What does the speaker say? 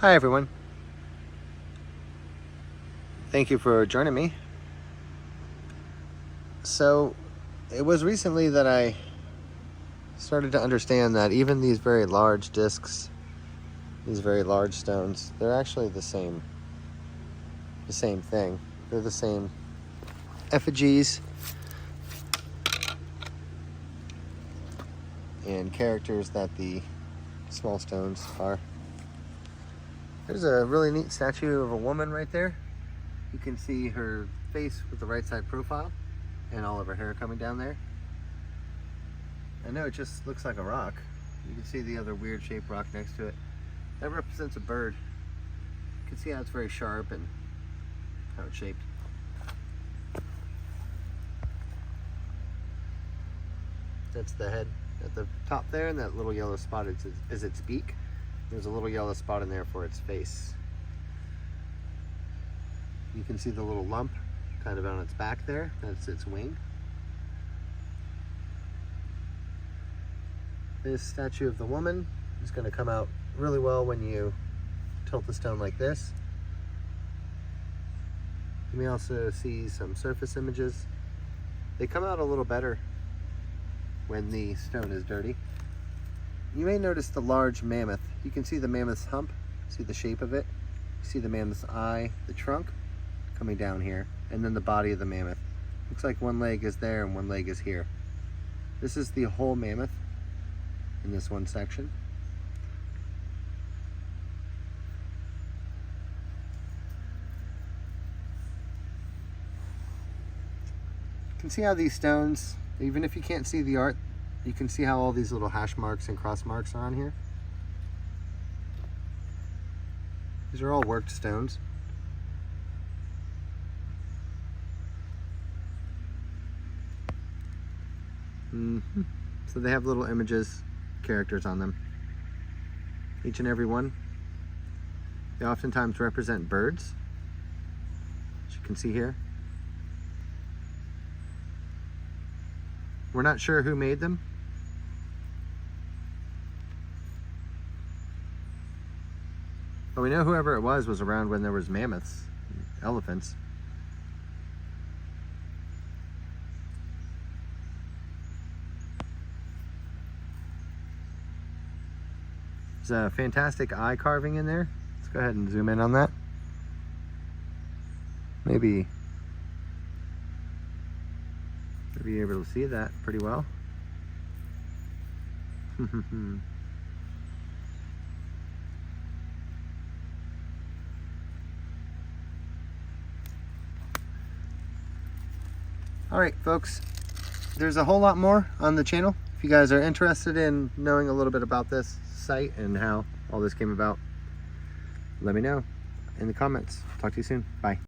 Hi everyone. Thank you for joining me. So it was recently that I started to understand that even these very large discs, these very large stones, they're actually the same thing. They're the same effigies and characters that the small stones are. There's a really neat statue of a woman right there. You can see her face with the right side profile and all of her hair coming down there. I know it just looks like a rock. You can see the other weird shaped rock next to it. That represents a bird. You can see how it's very sharp and how it's shaped. That's the head at the top there, and that little yellow spot is its beak. There's a little yellow spot in there for its face. You can see the little lump kind of on its back there. That's its wing. This statue of the woman is going to come out really well when you tilt the stone like this. You may also see some surface images. They come out a little better when the stone is dirty. You may notice the large mammoth. You can see the mammoth's hump, see the shape of it. You see the mammoth's eye, the trunk coming down here, and then the body of the mammoth. Looks like one leg is there and one leg is here. This is the whole mammoth in this one section. You can see how these stones, even if you can't see the art, you can see how all these little hash marks and cross marks are on here. These are all worked stones. So they have little images, characters on them. Each and every one. They oftentimes represent birds, as you can see here. We're not sure who made them. But we know whoever it was around when there was mammoths, and elephants. There's a fantastic eye carving in there. Let's go ahead and zoom in on that. Maybe you're able to see that pretty well. All right, folks, there's a whole lot more on the channel. If you guys are interested in knowing a little bit about this site and how all this came about, let me know in the comments. Talk to you soon. Bye.